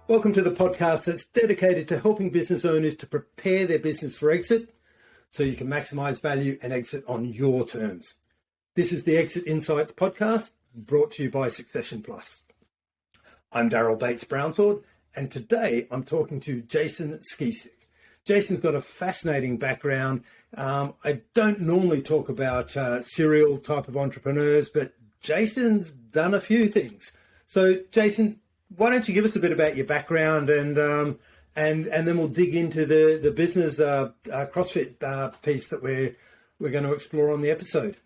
Welcome to the podcast that's dedicated to helping business owners to prepare their business for exit so you can maximize value and exit on your terms. This is the Exit Insights podcast brought to you by Succession Plus. I'm Daryl Bates-Brownsword, and today I'm talking to Jason Skeesick. Jason's got a fascinating background. I don't normally talk about serial type of entrepreneurs, but Jason's done a few things. So Jason, why don't you give us a bit about your background and then we'll dig into the business CrossFit piece that we're going to explore on the episode.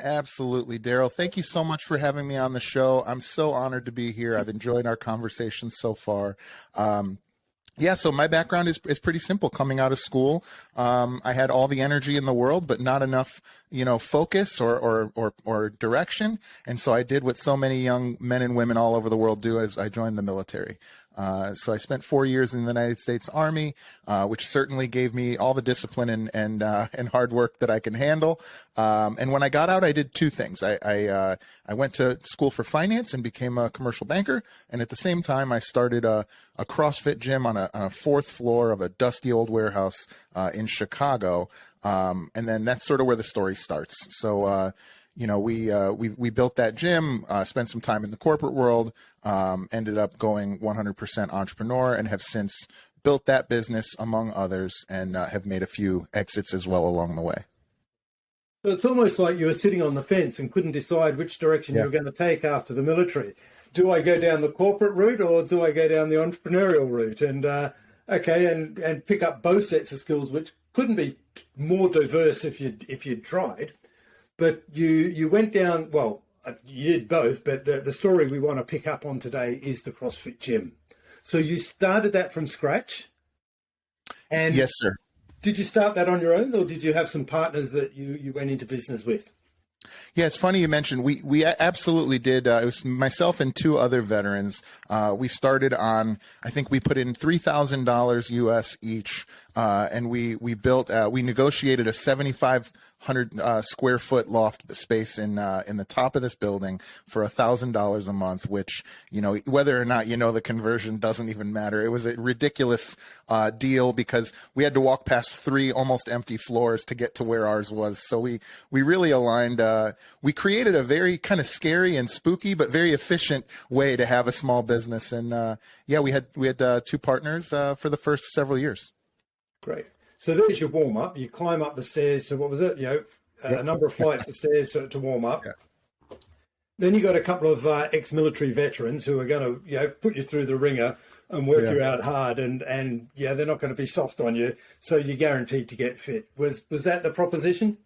Absolutely, Daryl. Thank you so much for having me on the show. I'm so honored to be here. I've enjoyed our conversation so far. So my background is pretty simple. Coming out of school, I had all the energy in the world, but not enough, focus or direction. And so I did what so many young men and women all over the world do, as I joined the military. So I spent 4 years in the United States Army, which certainly gave me all the discipline and hard work that I can handle. And when I got out, I did two things. I went to school for finance and became a commercial banker. And at the same time, I started a CrossFit gym on a fourth floor of a dusty old warehouse in Chicago. And then that's sort of where the story starts. So, we built that gym, spent some time in the corporate world, ended up going 100% entrepreneur, and have since built that business among others, and have made a few exits as well along the way. So it's almost like you were sitting on the fence and couldn't decide which direction you were going to take after the military. Do I go down the corporate route or do I go down the entrepreneurial route? And and pick up both sets of skills, which couldn't be more diverse if you'd tried. But you went down, well, you did both, but the story we want to pick up on today is the CrossFit Gym. So you started that from scratch? And yes, sir. Did you start that on your own, or did you have some partners that you went into business with? Yeah, it's funny you mentioned. We absolutely did. It was myself and two other veterans. We started on, I think we put in $3,000 US each, and we built. We negotiated a 7,500 square foot loft space in the top of this building for $1,000 a month. Which, whether or not the conversion doesn't even matter. It was a ridiculous deal because we had to walk past three almost empty floors to get to where ours was. So we really aligned. We created a very kind of scary and spooky, but very efficient way to have a small business. And we had two partners for the first several years. Great. So there's your warm up. You climb up the stairs to, what was it? A number of flights of stairs to warm up. Yeah. Then you got a couple of ex-military veterans who are going to, put you through the ringer and work you out hard. And they're not going to be soft on you. So you're guaranteed to get fit. Was that the proposition?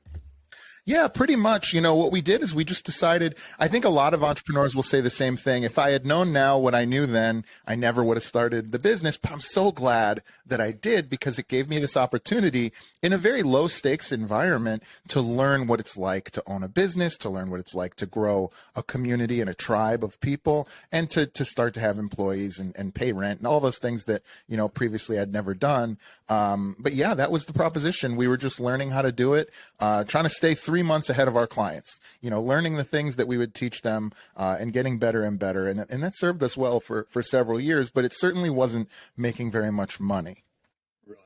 Yeah, pretty much. What we did is we just decided, I think a lot of entrepreneurs will say the same thing. If I had known now what I knew then, I never would have started the business. But I'm so glad that I did, because it gave me this opportunity in a very low stakes environment to learn what it's like to own a business, to learn what it's like to grow a community and a tribe of people, and to start to have employees and pay rent and all those things that, previously I'd never done. But yeah, that was the proposition. We were just learning how to do it, trying to stay 3 months ahead of our clients, learning the things that we would teach them, and getting better and better. And that served us well for several years, but it certainly wasn't making very much money. Right.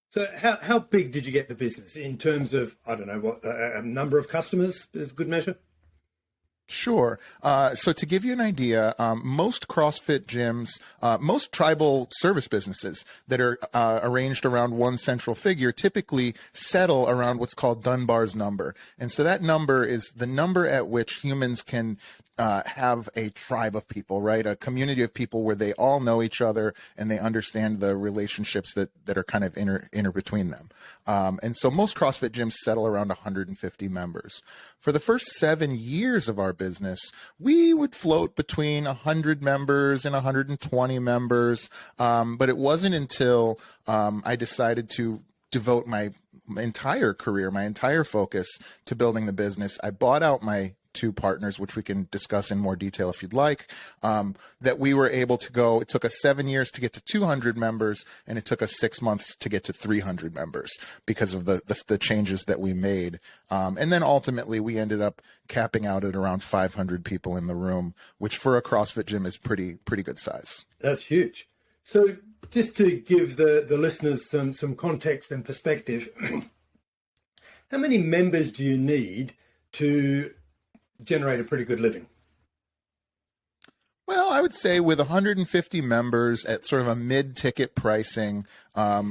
So how big did you get the business in terms of, I don't know, what a number of customers is a good measure? Sure. So to give you an idea, most CrossFit gyms, most tribal service businesses that are arranged around one central figure typically settle around what's called Dunbar's number. And so that number is the number at which humans can have a tribe of people, right? A community of people where they all know each other and they understand the relationships that are kind of inter between them. And so most CrossFit gyms settle around 150 members. For the first 7 years of our business, we would float between 100 members and 120 members. But it wasn't until I decided to devote my entire career, my entire focus to building the business. I bought out my two partners, which we can discuss in more detail if you'd like, that we were able to go. It took us 7 years to get to 200 members, and it took us 6 months to get to 300 members because of the changes that we made. And then ultimately we ended up capping out at around 500 people in the room, which for a CrossFit gym is pretty good size. That's huge. So just to give the listeners some context and perspective, how many members do you need to generate a pretty good living? Well, I would say with 150 members at sort of a mid-ticket pricing,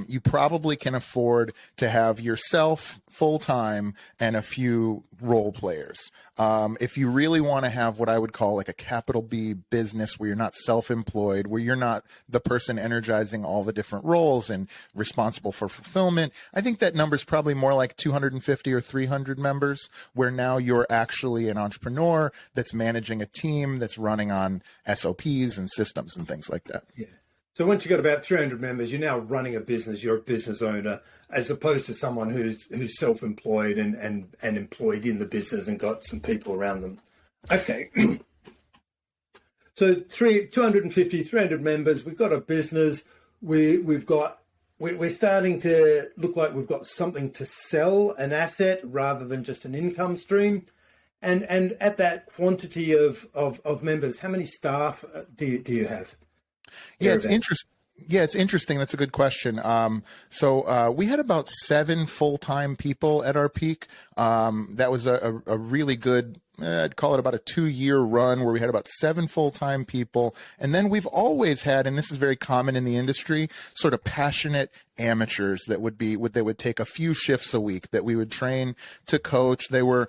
you probably can afford to have yourself full-time and a few role players. If you really want to have what I would call like a capital B business where you're not self-employed, where you're not the person energizing all the different roles and responsible for fulfillment, I think that number is probably more like 250 or 300 members, where now you're actually an entrepreneur that's managing a team that's running on SOPs and systems and things like that. Yeah. So once you've got about 300 members, you're now running a business, you're a business owner, as opposed to someone who's self-employed and employed in the business and got some people around them. Okay. So 250, 300 members, we've got a business, we're starting to look like we've got something to sell, an asset rather than just an income stream. And at that quantity of members, how many staff do you have? Yeah, it's interesting. Yeah, it's interesting. That's a good question. So we had about 7 full-time people at our peak. That was a really good, I'd call it about a 2-year run where we had about 7 full-time people. And then we've always had, and this is very common in the industry, sort of passionate amateurs that would take a few shifts a week that we would train to coach. They were,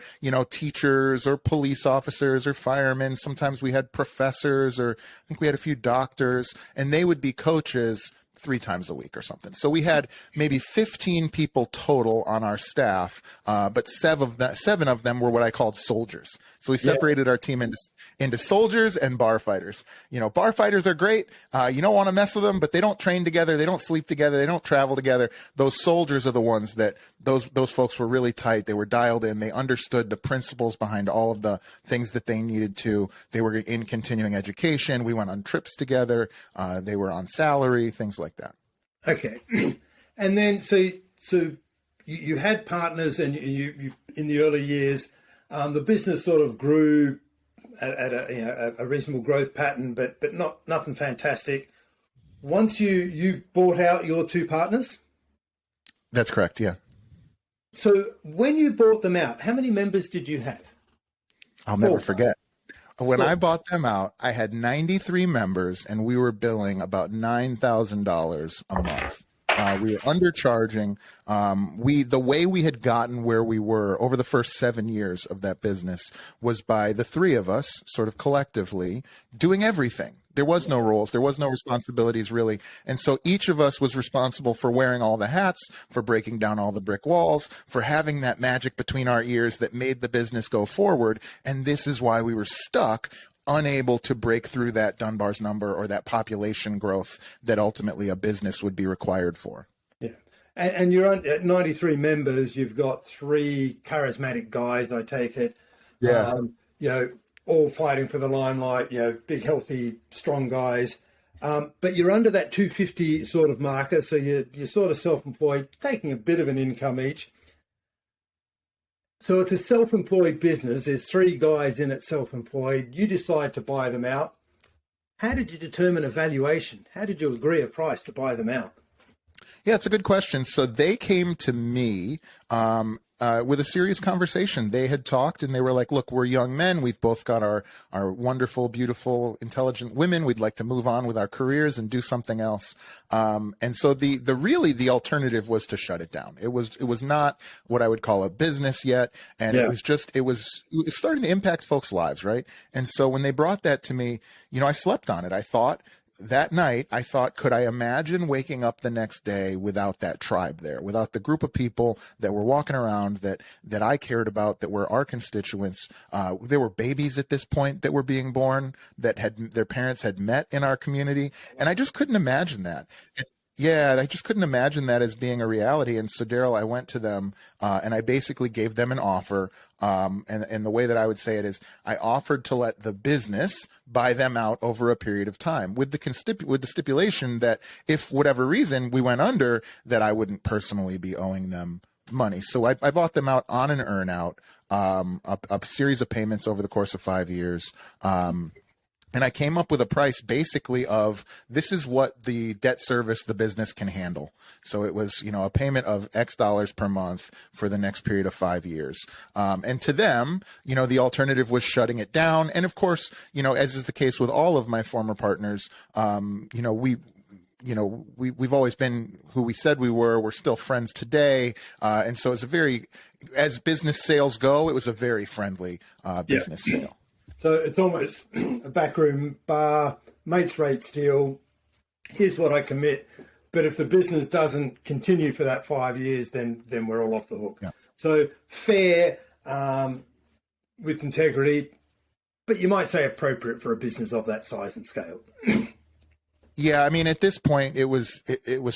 teachers or police officers or firemen. Sometimes we had professors, or I think we had a few doctors, and they would be coaches 3 times a week or something. So we had maybe 15 people total on our staff, but 7 of them were what I called soldiers. So we separated our team into soldiers and bar fighters. Bar fighters are great. You don't want to mess with them, but they don't train together. They don't sleep together. They don't travel together. Those soldiers are the ones that those folks were really tight. They were dialed in. They understood the principles behind all of the things that they needed to. They were in continuing education. We went on trips together. They were on salary, things like that. Okay. And then, so you had partners, and you in the early years, the business sort of grew at a reasonable growth pattern, but nothing fantastic. Once you bought out your 2 partners? That's correct, yeah. So when you bought them out, how many members did you have? I'll never forget. When I bought them out, I had 93 members, and we were billing about $9,000 a month. We were undercharging. The way we had gotten where we were over the first 7 years of that business was by the 3 of us sort of collectively doing everything. There was no roles. There was no responsibilities, really. And so each of us was responsible for wearing all the hats, for breaking down all the brick walls, for having that magic between our ears that made the business go forward. And this is why we were stuck, unable to break through that Dunbar's number or that population growth that ultimately a business would be required for. Yeah. And you're at 93 members. You've got 3 charismatic guys, I take it. Yeah. All fighting for the limelight, big, healthy, strong guys. But you're under that 250 sort of marker, so you're sort of self-employed, taking a bit of an income each. So it's a self-employed business. There's 3 guys in it self-employed. You decide to buy them out. How did you determine a valuation? How did you agree a price to buy them out? Yeah, it's a good question. So they came to me with a serious conversation. They had talked and they were like, look, we're young men. We've both got our wonderful, beautiful, intelligent women. We'd like to move on with our careers and do something else. And so the alternative was to shut it down. It was not what I would call a business yet. And it was starting to impact folks' lives. Right. And so when they brought that to me, I slept on it. That night, I thought, could I imagine waking up the next day without that tribe there, without the group of people that were walking around that I cared about, that were our constituents? There were babies at this point that were being born that their parents had met in our community. And I just couldn't imagine that. Yeah, I just couldn't imagine that as being a reality. And so, Daryl, I went to them and I basically gave them an offer. And the way that I would say it is I offered to let the business buy them out over a period of time with the stipulation that if whatever reason we went under, that I wouldn't personally be owing them money. So I bought them out on an earn out, a series of payments over the course of 5 years. And I came up with a price basically of this is what the debt service the business can handle. So it was, a payment of X dollars per month for the next period of 5 years. And to them, the alternative was shutting it down. And of course, as is the case with all of my former partners, we've always been who we said we were. We're still friends today. And so as business sales go, it was a very friendly business sale. So it's almost a backroom bar, mates rates deal. Here's what I commit. But if the business doesn't continue for that 5 years, then we're all off the hook. Yeah. So fair, with integrity, but you might say appropriate for a business of that size and scale. Yeah, I mean, at this point, it was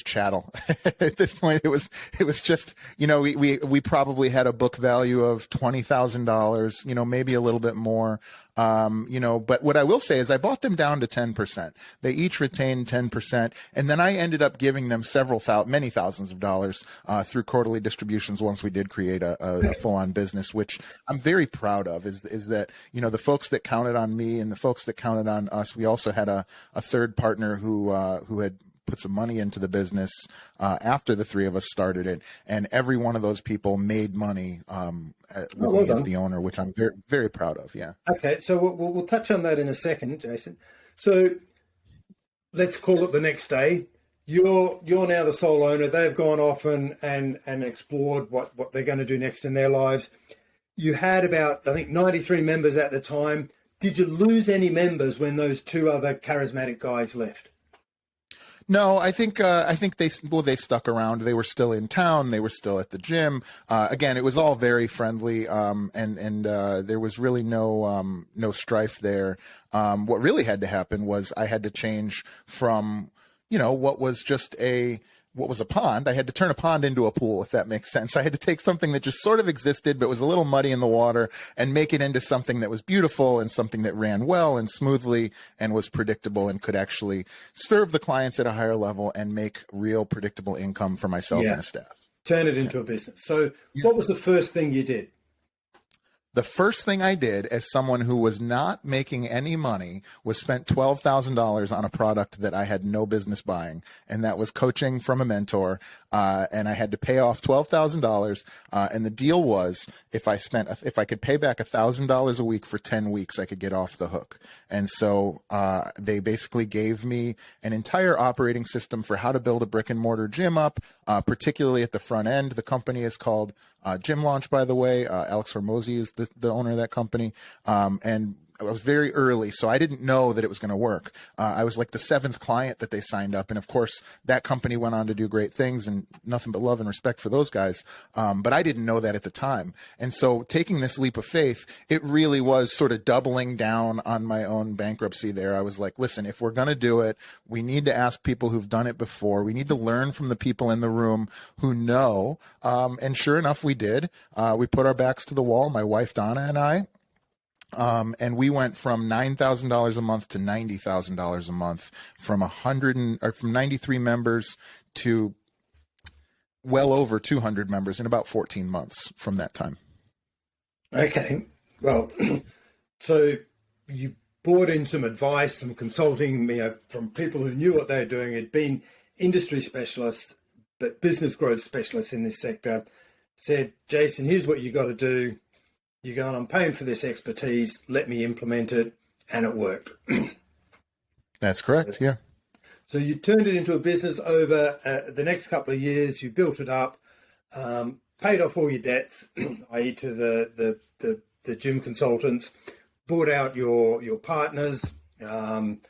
chattel. At this point, it was just, we probably had a book value of $20,000, maybe a little bit more. But what I will say is I bought them down to 10%. They each retained 10. And then I ended up giving them many thousands of dollars, through quarterly distributions once we did create a full-on business, which I'm very proud of is that, the folks that counted on me and the folks that counted on us, we also had a third partner who had put some money into the business after the three of us started it, and every one of those people made money with me as the owner, which I'm very, very proud of. Yeah. Okay, so we'll touch on that in a second, Jason. So let's call it the next day. You're now the sole owner. They've gone off and explored what they're going to do next in their lives. You had about, I think, 93 members at the time. Did you lose any members when those two other charismatic guys left? No, I think they stuck around. They were still in town. They were still at the gym. Again, it was all very friendly, and there was really no strife there. What really had to happen was I had to change from, what was a pond. I had to turn a pond into a pool, if that makes sense. I had to take something that just sort of existed, but was a little muddy in the water, and make it into something that was beautiful and something that ran well and smoothly and was predictable and could actually serve the clients at a higher level and make real predictable income for myself and the staff. Turn it into a business. So what was the first thing you did? The first thing I did as someone who was not making any money was spent $12,000 on a product that I had no business buying. And that was coaching from a mentor. And I had to pay off $12,000. And the deal was if I could pay back $1,000 a week for 10 weeks, I could get off the hook. And so they basically gave me an entire operating system for how to build a brick and mortar gym up, particularly at the front end. The company is called Gym Launch, by the way. Alex Hormozy is the owner of that company. And I was very early, so I didn't know that it was going to work. I was like the 7th client that they signed up. And of course, that company went on to do great things, and nothing but love and respect for those guys. But I didn't know that at the time. And so taking this leap of faith, it really was sort of doubling down on my own bankruptcy there. I was like, listen, if we're going to do it, we need to ask people who've done it before. We need to learn from the people in the room who know. And sure enough, we did. We put our backs to the wall, my wife, Donna, and I. And we went from $9,000 a month to $90,000 a month, from 93 members to well over 200 members in about 14 months from that time. Okay. Well, so you brought in some advice, some consulting, from people who knew what they were doing, had been industry specialists, but business growth specialists in this sector, said, Jason, here's what you got to do. You're going, I'm paying for this expertise, let me implement it, and it worked. That's correct, yeah. So you turned it into a business over the next couple of years, you built it up, paid off all your debts, i.e. to the gym consultants, bought out your partners, got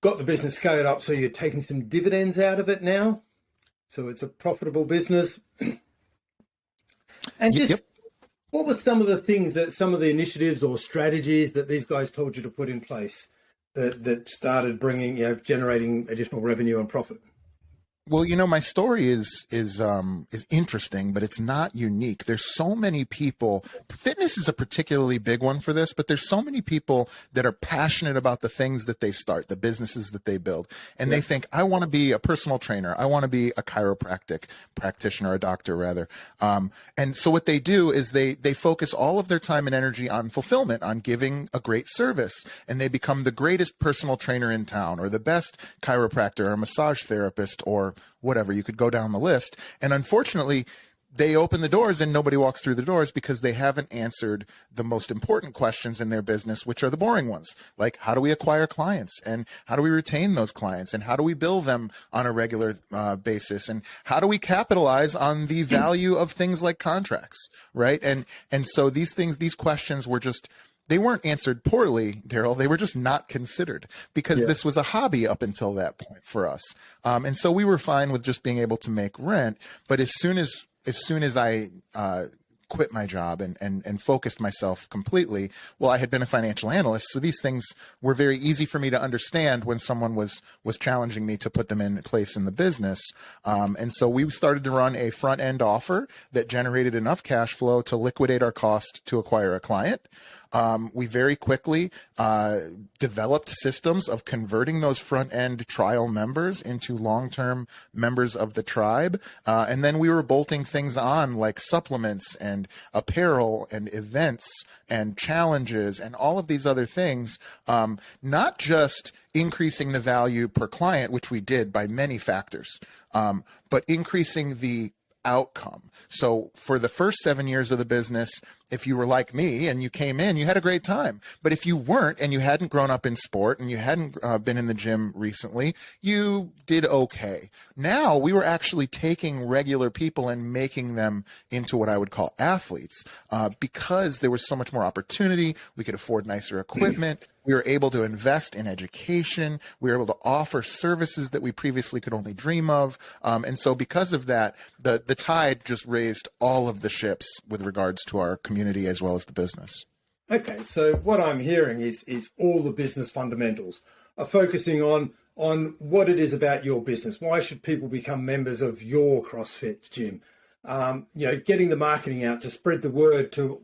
the business scaled up, so you're taking some dividends out of it now. So it's a profitable business. And just... Yep. What were some of the things some of the initiatives or strategies that these guys told you to put in place that started bringing, generating additional revenue and profit? Well, my story is interesting, but it's not unique. There's so many people. Fitness is a particularly big one for this, but there's so many people that are passionate about the things that they start, the businesses that they build, and they think, I want to be a personal trainer. I want to be a chiropractic practitioner, a doctor rather. And so what they do is they focus all of their time and energy on fulfillment, on giving a great service, and they become the greatest personal trainer in town, or the best chiropractor or massage therapist, or whatever. You could go down the list. And unfortunately, they open the doors and nobody walks through the doors because they haven't answered the most important questions in their business, which are the boring ones. Like, how do we acquire clients, and how do we retain those clients, and how do we bill them on a regular basis, and how do we capitalize on the value of things like contracts, right? And so these questions were just, they weren't answered poorly, Daryl. They were just not considered because this was a hobby up until that point for us. And so we were fine with just being able to make rent. But as soon as I quit my job and focused myself completely, well, I had been a financial analyst, so these things were very easy for me to understand when someone was challenging me to put them in place in the business. And so we started to run a front end offer that generated enough cash flow to liquidate our cost to acquire a client. We very quickly developed systems of converting those front-end trial members into long-term members of the tribe. And then we were bolting things on like supplements and apparel and events and challenges and all of these other things, not just increasing the value per client, which we did by many factors, but increasing the outcome. So for the first 7 years of the business, if you were like me and you came in, you had a great time. But if you weren't and you hadn't grown up in sport and you hadn't been in the gym recently, you did okay. Now we were actually taking regular people and making them into what I would call athletes because there was so much more opportunity. We could afford nicer equipment. We were able to invest in education. We were able to offer services that we previously could only dream of. And so because of that, the tide just raised all of the ships with regards to our community as well as the business. Okay, so what I'm hearing is all the business fundamentals are focusing on what it is about your business. Why should people become members of your CrossFit gym? Getting the marketing out to spread the word to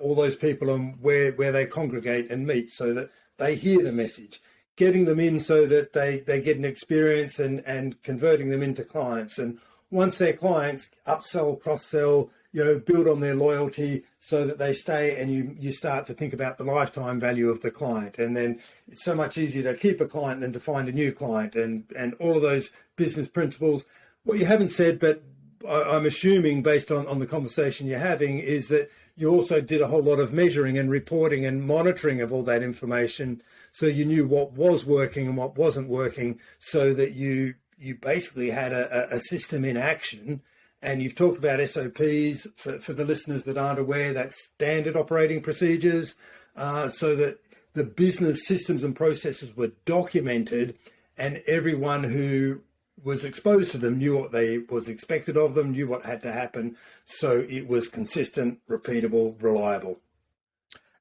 all those people and where they congregate and meet so that they hear the message. Getting them in so that they get an experience and converting them into clients. And once they're clients, upsell, cross-sell, build on their loyalty so that they stay, and you start to think about the lifetime value of the client. And then it's so much easier to keep a client than to find a new client, and all of those business principles. What you haven't said, but I'm assuming based on the conversation you're having, is that you also did a whole lot of measuring and reporting and monitoring of all that information, so you knew what was working and what wasn't working, so that you basically had a system in action. And you've talked about SOPs for the listeners that aren't aware. That's standard operating procedures, so that the business systems and processes were documented, and everyone who was exposed to them knew what was expected of them, knew what had to happen. So it was consistent, repeatable, reliable.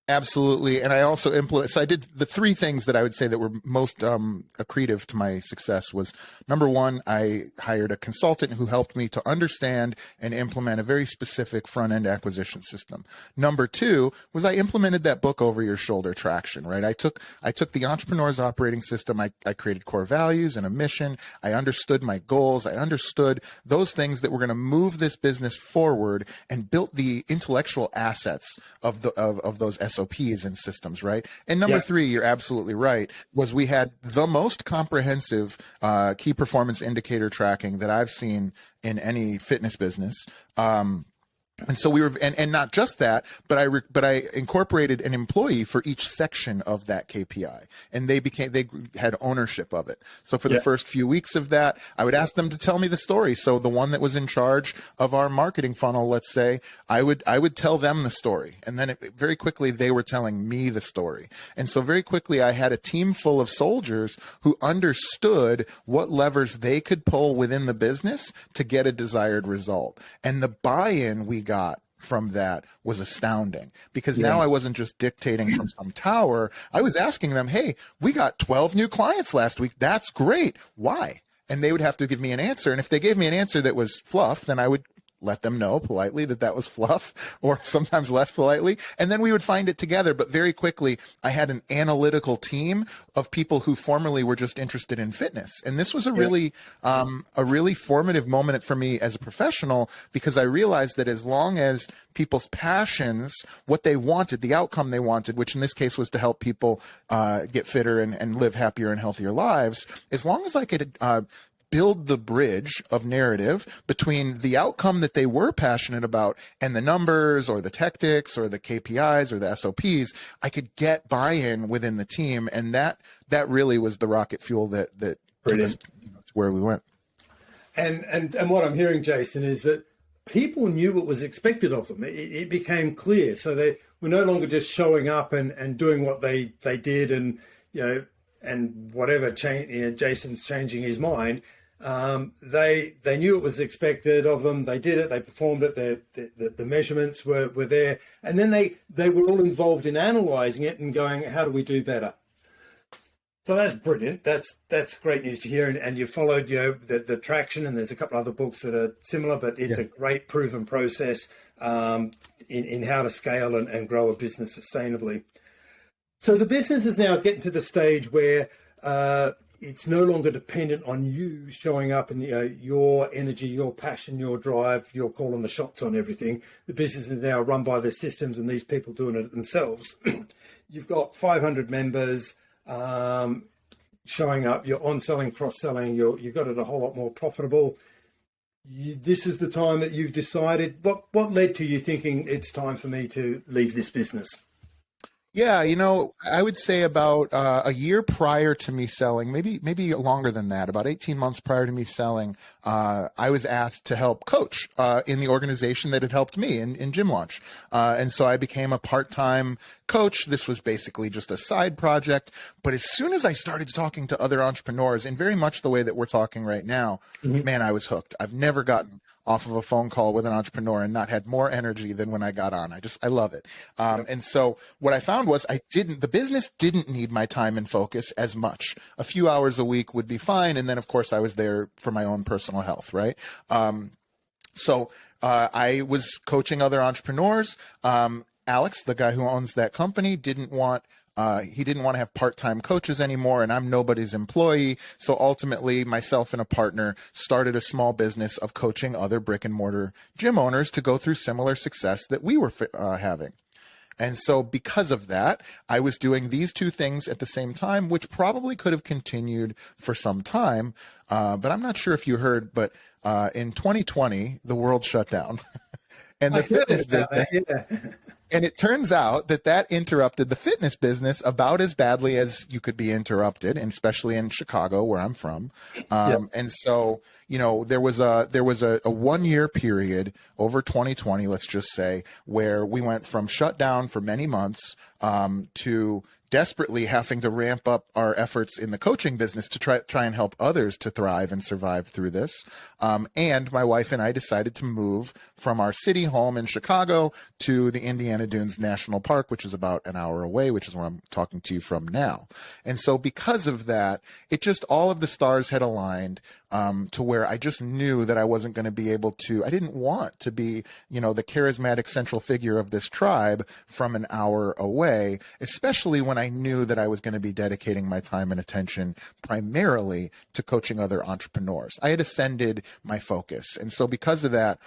Absolutely. And I also so I did the three things that I would say that were most accretive to my success was, number one, I hired a consultant who helped me to understand and implement a very specific front-end acquisition system. Number two was I implemented that book over your shoulder traction, right? I took the entrepreneur's operating system. I created core values and a mission. I understood my goals. I understood those things that were going to move this business forward, and built the intellectual assets of those SOPs and systems, right? And number three, you're absolutely right, was we had the most comprehensive key performance indicator tracking that I've seen in any fitness business. And so we were, and not just that, but I incorporated an employee for each section of that KPI, and they had ownership of it. So for the first few weeks of that, I would ask them to tell me the story. So the one that was in charge of our marketing funnel, let's say, I would tell them the story, and then very quickly they were telling me the story. And so very quickly I had a team full of soldiers who understood what levers they could pull within the business to get a desired result. And the buy-in we got from that was astounding, because now I wasn't just dictating from some tower. I was asking them, hey, we got 12 new clients last week. That's great. Why? And they would have to give me an answer. And if they gave me an answer that was fluff, then I would let them know politely that that was fluff, or sometimes less politely. And then we would find it together. But very quickly, I had an analytical team of people who formerly were just interested in fitness. And this was a really formative moment for me as a professional, because I realized that as long as people's passions, what they wanted, the outcome they wanted, which in this case was to help people get fitter and live happier and healthier lives, as long as I could build the bridge of narrative between the outcome that they were passionate about and the numbers or the tactics or the KPIs or the SOPs, I could get buy-in within the team. And that really was the rocket fuel that took us to where we went. And what I'm hearing, Jason, is that people knew what was expected of them. It became clear. So they were no longer just showing up and doing what they did, and and whatever Jason's changing his mind. They knew it was expected of them. They did it. They performed it. The measurements were there, and then they were all involved in analysing it and going, how do we do better? So that's brilliant. That's great news to hear. And you followed the traction, and there's a couple other books that are similar, but it's a great proven process in how to scale and grow a business sustainably. So the business is now getting to the stage where it's no longer dependent on you showing up and your energy, your passion, your drive, you're calling the shots on everything. The business is now run by the systems and these people doing it themselves. You've got 500 members showing up. You're on-selling, cross-selling. You've got it a whole lot more profitable. This is the time that you've decided. What led to you thinking it's time for me to leave this business? Yeah, I would say about a year prior to me selling, maybe longer than that, about 18 months prior to me selling, I was asked to help coach in the organization that had helped me in Gym Launch. And so I became a part-time coach. This was basically just a side project. But as soon as I started talking to other entrepreneurs, in very much the way that we're talking right now, man, I was hooked. I've never gotten off of a phone call with an entrepreneur and not had more energy than when I got on. I love it. And so what I found was the business didn't need my time and focus as much. A few hours a week would be fine. And then of course I was there for my own personal health, right? So I was coaching other entrepreneurs. Alex, the guy who owns that company, didn't want to have part-time coaches anymore, and I'm nobody's employee. So ultimately, myself and a partner started a small business of coaching other brick and mortar gym owners to go through similar success that we were having. And so because of that, I was doing these two things at the same time, which probably could have continued for some time. But I'm not sure if you heard, but in 2020, the world shut down. And the fitness business... And it turns out that interrupted the fitness business about as badly as you could be interrupted, and especially in Chicago, where I'm from. And so, there was a 1 year period over 2020, let's just say, where we went from shut down for many months to desperately having to ramp up our efforts in the coaching business to try and help others to thrive and survive through this. And my wife and I decided to move from our city home in Chicago to the Indiana Dunes National Park, which is about an hour away, which is where I'm talking to you from now. And so because of that, all of the stars had aligned to where I just knew that I wasn't going to be able to, I didn't want to be, the charismatic central figure of this tribe from an hour away, especially when I knew that I was going to be dedicating my time and attention primarily to coaching other entrepreneurs. I had ascended my focus. And so because of that,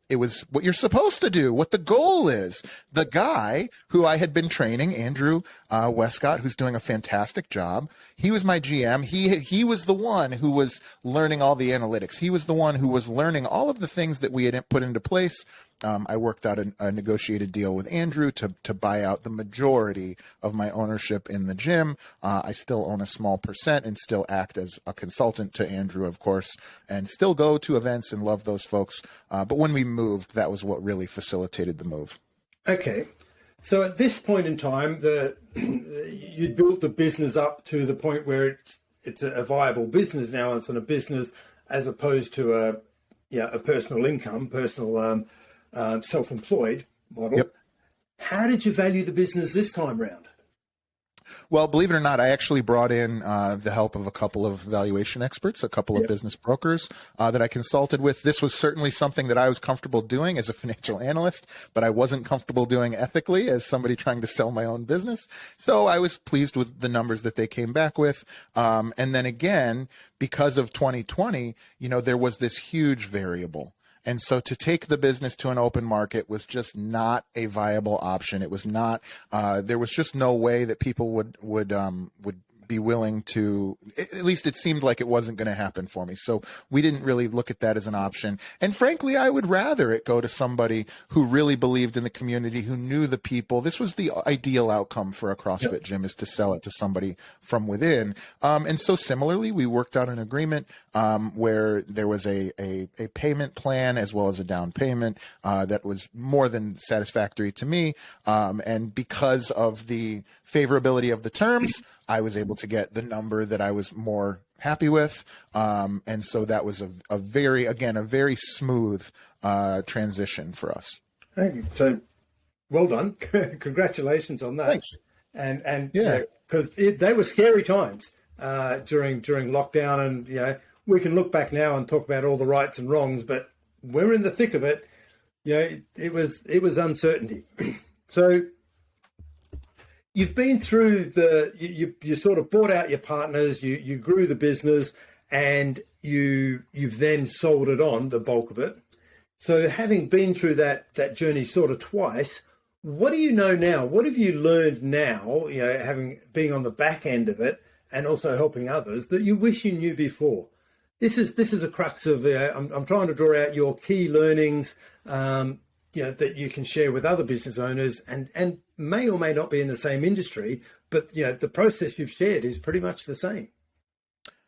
it was what you're supposed to do, what the goal is. The guy who I had been training, Andrew Westcott, who's doing a fantastic job, he was my GM. He was the one who was learning all the analytics. He was the one who was learning all of the things that we had put into place. I worked out a negotiated deal with Andrew to buy out the majority of my ownership in the gym. I still own a small percent and still act as a consultant to Andrew, of course, and still go to events and love those folks. But when we moved, that was what really facilitated the move. Okay. So at this point in time, you built the business up to the point where it's a viable business now. It's a business as opposed to a personal income, personal self-employed model. Yep. How did you value the business this time round? Well, believe it or not, I actually brought in the help of a couple of valuation experts, a couple of business brokers that I consulted with. This was certainly something that I was comfortable doing as a financial analyst, but I wasn't comfortable doing ethically as somebody trying to sell my own business. So I was pleased with the numbers that they came back with. And then again, because of 2020, there was this huge variable. And so to take the business to an open market was just not a viable option. It was not, there was just no way that people would be willing to, at least it seemed like it wasn't going to happen for me. So we didn't really look at that as an option. And frankly, I would rather it go to somebody who really believed in the community, who knew the people. This was the ideal outcome for a CrossFit gym, is to sell it to somebody from within. And so similarly, we worked out an agreement where there was a payment plan as well as a down payment that was more than satisfactory to me. And because of the favorability of the terms, I was able to get the number that I was more happy with. And so that was a very smooth transition for us. Thank you. So well done. Congratulations on that. Thanks. And because they were scary times during lockdown. And, we can look back now and talk about all the rights and wrongs, but we're in the thick of it. It was uncertainty. So you've been through you sort of bought out your partners, you grew the business, and you've then sold it on, the bulk of it. So having been through that journey sort of twice, what do you know now? What have you learned now, having been on the back end of it and also helping others, that you wish you knew before? This is a crux of, I'm trying to draw out your key learnings, that you can share with other business owners and may or may not be in the same industry, but the process you've shared is pretty much the same.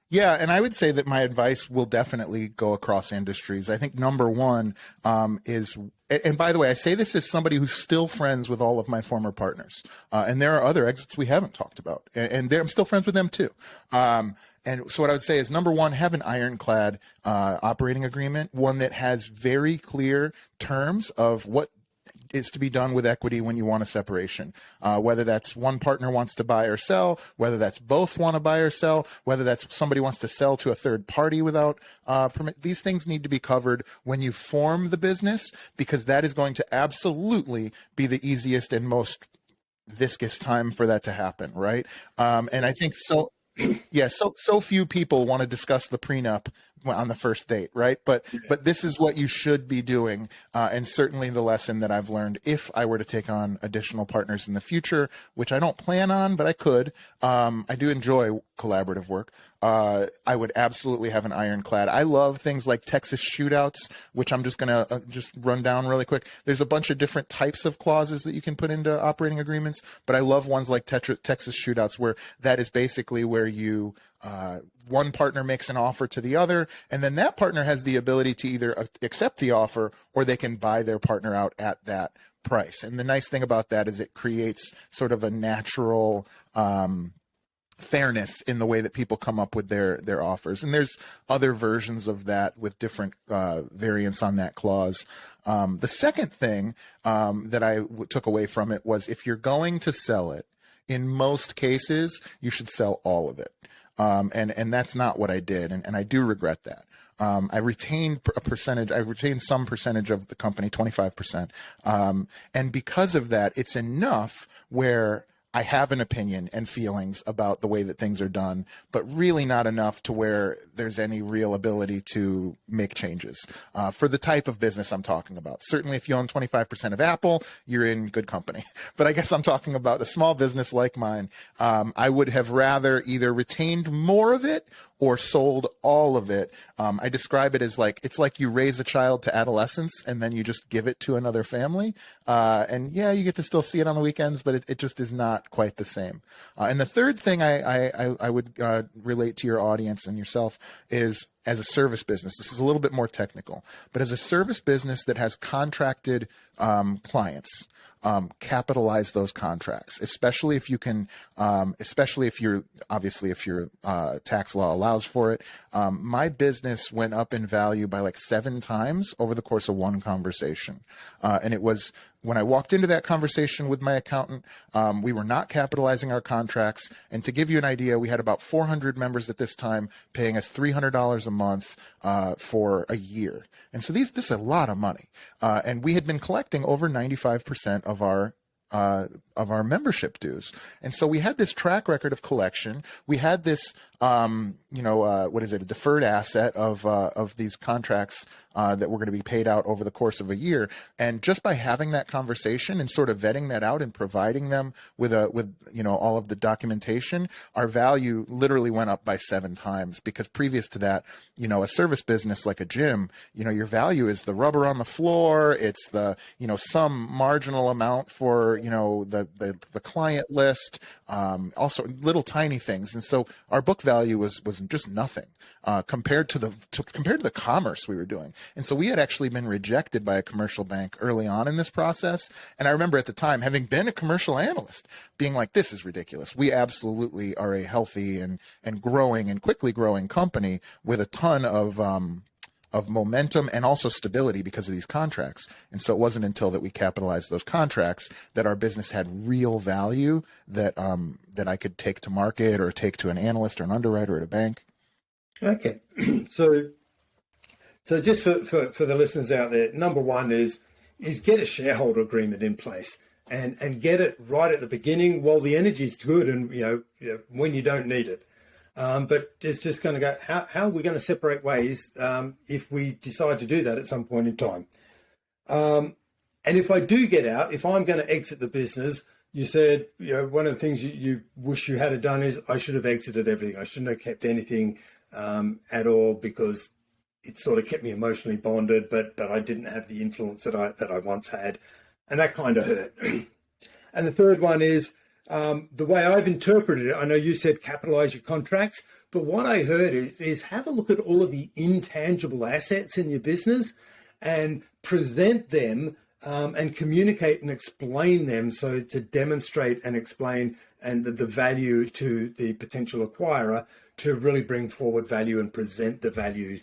Yeah, and I would say that my advice will definitely go across industries. I think number one is, and by the way, I say this as somebody who's still friends with all of my former partners. And there are other exits we haven't talked about, and I'm still friends with them too. And so what I would say is, number one, have an ironclad operating agreement, one that has very clear terms of what is to be done with equity when you want a separation, whether that's one partner wants to buy or sell, whether that's both want to buy or sell, whether that's somebody wants to sell to a third party without permit. These things need to be covered when you form the business, because that is going to absolutely be the easiest and most viscous time for that to happen, right? And I think so. Yeah, so few people want to discuss the prenup on the first date, right? But this is what you should be doing, and certainly the lesson that I've learned if I were to take on additional partners in the future, which I don't plan on, but I could. I do enjoy collaborative work. I would absolutely have an ironclad. I love things like Texas shootouts, which I'm just going to just run down really quick. There's a bunch of different types of clauses that you can put into operating agreements, but I love ones like Texas shootouts, where that is basically where you one partner makes an offer to the other, and then that partner has the ability to either accept the offer or they can buy their partner out at that price. And the nice thing about that is it creates sort of a natural fairness in the way that people come up with their offers. And there's other versions of that with different variants on that clause. The second thing that I took away from it was, if you're going to sell it, in most cases, you should sell all of it. And that's not what I did. And I do regret that. I retained some percentage of the company, 25%. And because of that, it's enough where I have an opinion and feelings about the way that things are done, but really not enough to where there's any real ability to make changes for the type of business I'm talking about. Certainly, if you own 25% of Apple, you're in good company. But I guess I'm talking about a small business like mine. I would have rather either retained more of it or sold all of it. I describe it as it's like you raise a child to adolescence and then you just give it to another family. And yeah, you get to still see it on the weekends, but it just is not quite the same. And the third thing I would relate to your audience and yourself is, as a service business, this is a little bit more technical, but as a service business that has contracted clients, capitalize those contracts, especially if you can, especially if you're, obviously if your tax law allows for it. My business went up in value by like 7 times over the course of one conversation. And it was when I walked into that conversation with my accountant, we were not capitalizing our contracts. And to give you an idea, we had about 400 members at this time paying us $300 a month for a year. And so this is a lot of money. And we had been collecting over 95% of our membership dues. And so we had this track record of collection. We had this, what is it, a deferred asset of these contracts that were going to be paid out over the course of a year. And just by having that conversation and sort of vetting that out and providing them with all of the documentation, our value literally went up by 7 times, because previous to that, a service business like a gym, your value is the rubber on the floor. It's the, some marginal amount for, the client list, also little tiny things. And so our book value was just nothing compared to the commerce we were doing. And so we had actually been rejected by a commercial bank early on in this process. And I remember at the time, having been a commercial analyst, being like, this is ridiculous. We absolutely are a healthy and growing and quickly growing company with a ton of momentum and also stability because of these contracts. And so it wasn't until that we capitalized those contracts that our business had real value that I could take to market or take to an analyst or an underwriter at a bank. Okay. So just for the listeners out there, number one is get a shareholder agreement in place and get it right at the beginning while the energy is good and when you don't need it. But it's just going to go, how are we going to separate ways if we decide to do that at some point in time? And if I do get out, if I'm going to exit the business, you said, one of the things you wish you had done is I should have exited everything. I shouldn't have kept anything at all, because it sort of kept me emotionally bonded, but I didn't have the influence that I once had. And that kind of hurt. And the third one is, the way I've interpreted it, I know you said capitalize your contracts, but what I heard is have a look at all of the intangible assets in your business and present them and communicate and explain them, so to demonstrate and explain and the value to the potential acquirer, to really bring forward value and present the value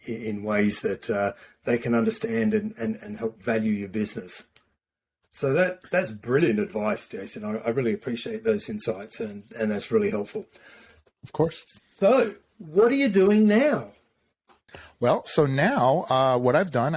in ways that they can understand and help value your business. So that's brilliant advice, Jason. I really appreciate those insights, and that's really helpful. Of course. So what are you doing now? Well, so now what I've done,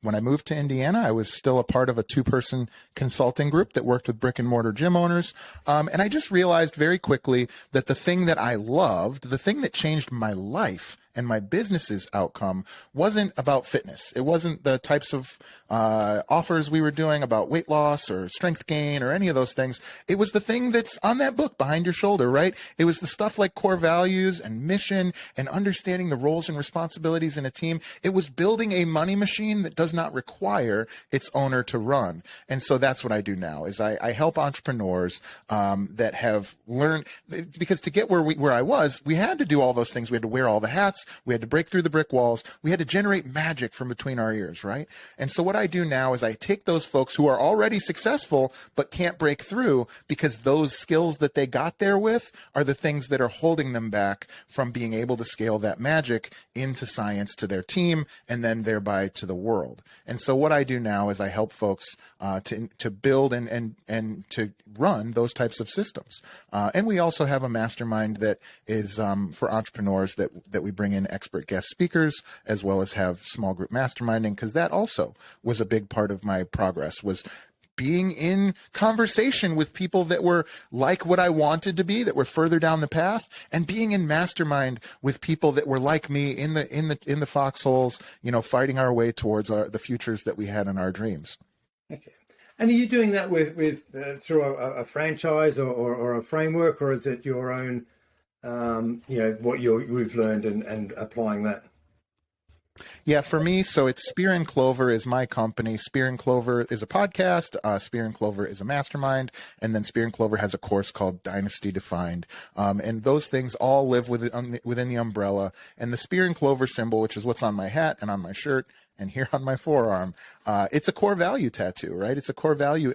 when I moved to Indiana, I was still a part of a 2-person consulting group that worked with brick and mortar gym owners. And I just realized very quickly that the thing that I loved, the thing that changed my life and my business's outcome, wasn't about fitness. It wasn't the types of offers we were doing about weight loss or strength gain or any of those things. It was the thing that's on that book behind your shoulder, right? It was the stuff like core values and mission and understanding the roles and responsibilities in a team. It was building a money machine that does not require its owner to run. And so that's what I do now, is I help entrepreneurs that have learned, because to get where I was, we had to do all those things. We had to wear all the hats. We had to break through the brick walls. We had to generate magic from between our ears, right? And so what I do now is I take those folks who are already successful but can't break through because those skills that they got there with are the things that are holding them back from being able to scale that magic into science to their team and then thereby to the world. And so what I do now is I help folks to build and to run those types of systems. And we also have a mastermind that is for entrepreneurs that we bring in expert guest speakers, as well as have small group masterminding, because that also was a big part of my progress, was being in conversation with people that were like what I wanted to be, that were further down the path, and being in mastermind with people that were like me in the foxholes, fighting our way towards the futures that we had in our dreams. Okay. And are you doing that with through a franchise or a framework, or is it your own, what we've learned and applying that? Yeah, for me, so it's Spear and Clover is my company. Spear and Clover is a podcast. Spear and Clover is a mastermind. And then Spear and Clover has a course called Dynasty Defined. And those things all live within the umbrella. And the Spear and Clover symbol, which is what's on my hat and on my shirt and here on my forearm. It's a core value tattoo, right? It's a core value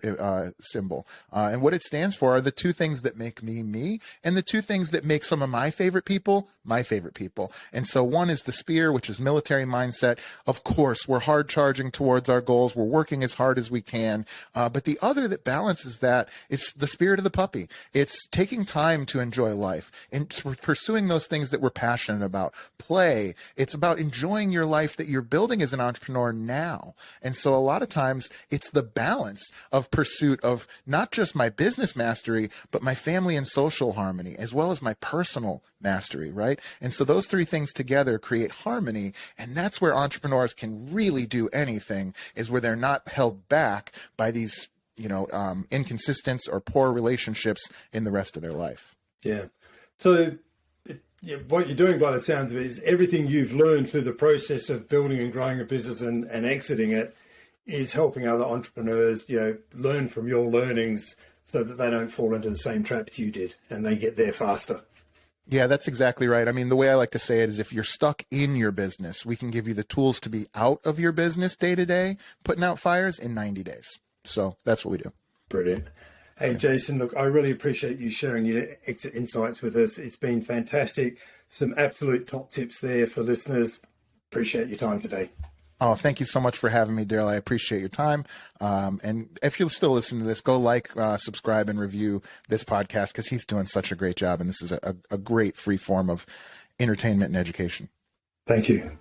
symbol. And what it stands for are the two things that make me, me, and the two things that make some of my favorite people, my favorite people. And so one is the spear, which is military mindset. Of course, we're hard charging towards our goals. We're working as hard as we can. But the other that balances that is the spirit of the puppy. It's taking time to enjoy life and pursuing those things that we're passionate about. Play. It's about enjoying your life that you're building as an entrepreneur now. And so a lot of times it's the balance of pursuit of not just my business mastery, but my family and social harmony, as well as my personal mastery, right? And so those three things together create harmony. And that's where entrepreneurs can really do anything, is where they're not held back by these, inconsistent or poor relationships in the rest of their life. Yeah. So what you're doing, by the sounds of it, is everything you've learned through the process of building and growing a business and exiting it is helping other entrepreneurs, learn from your learnings so that they don't fall into the same traps you did and they get there faster. Yeah, that's exactly right. I mean, the way I like to say it is, if you're stuck in your business, we can give you the tools to be out of your business day to day, putting out fires in 90 days. So that's what we do. Brilliant. Hey, Jason, look, I really appreciate you sharing your exit insights with us. It's been fantastic. Some absolute top tips there for listeners. Appreciate your time today. Oh, thank you so much for having me, Daryl. I appreciate your time. And if you're still listening to this, go subscribe, and review this podcast, because he's doing such a great job. And this is a great free form of entertainment and education. Thank you.